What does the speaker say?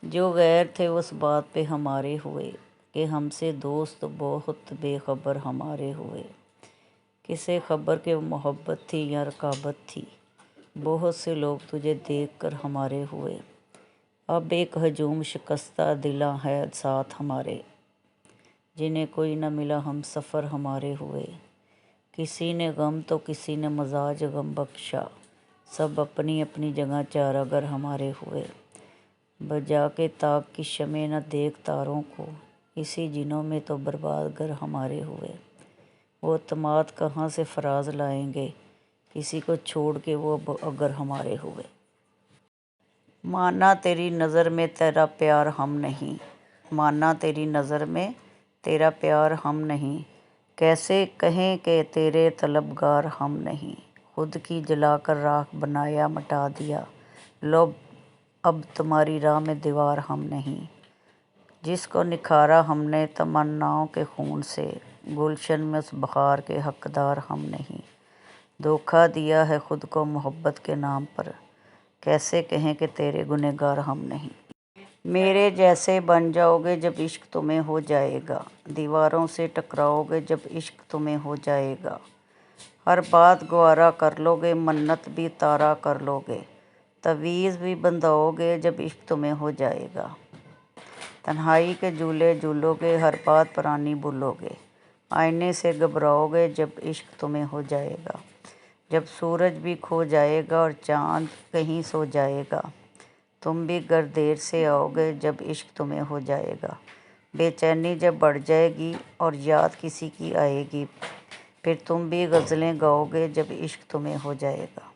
جو غیر تھے اس بات پہ ہمارے ہوئے کہ ہم سے دوست بہت بے خبر ہمارے ہوئے۔ کسے خبر کہ محبت تھی یا رقابت تھی، بہت سے لوگ تجھے دیکھ کر ہمارے ہوئے۔ اب ایک ہجوم شکستہ دلاں ہے ساتھ ہمارے، جنہیں کوئی نہ ملا ہم سفر ہمارے ہوئے۔ کسی نے غم تو کسی نے مزاج غم بخشا، سب اپنی اپنی جگہ چارہ گر ہمارے ہوئے۔ بجا کے طاق کی شمع نہ دیکھ تاروں کو، اسی جنوں میں تو برباد گر ہمارے ہوئے۔ وہ اعتماد کہاں سے فراز لائیں گے، کسی کو چھوڑ کے وہ اگر ہمارے ہوئے۔ مانا تیری نظر میں تیرا پیار ہم نہیں، مانا تیری نظر میں تیرا پیار ہم نہیں، کیسے کہیں کہ تیرے طلبگار ہم نہیں۔ خود کی جلا کر راکھ بنایا مٹا دیا، لو اب تمہاری راہ میں دیوار ہم نہیں۔ جس کو نکھارا ہم نے تمناؤں کے خون سے، گلشن میں اس بہار کے حقدار ہم نہیں۔ دھوکا دیا ہے خود کو محبت کے نام پر، کیسے کہیں کہ تیرے گنہگار ہم نہیں۔ میرے جیسے بن جاؤ گے جب عشق تمہیں ہو جائے گا، دیواروں سے ٹکراؤ گے جب عشق تمہیں ہو جائے گا۔ ہر بات گوارا کر لو گے، منت بھی طارا کر لو گے، تعویذ بھی بندھاؤ گے جب عشق تمہیں ہو جائے گا۔ تنہائی کے جھولے جھولو گے، ہر بات پرانی بھولو گے، آئینے سے گھبراؤ گے جب عشق تمہیں ہو جائے گا۔ جب سورج بھی کھو جائے گا اور چاند کہیں سو جائے گا، تم بھی گر دیر سے آؤ گے جب عشق تمہیں ہو جائے گا۔ بے چینی جب بڑھ جائے گی اور یاد کسی کی آئے گی، پھر تم بھی غزلیں گاؤ گے جب عشق تمہیں ہو جائے گا۔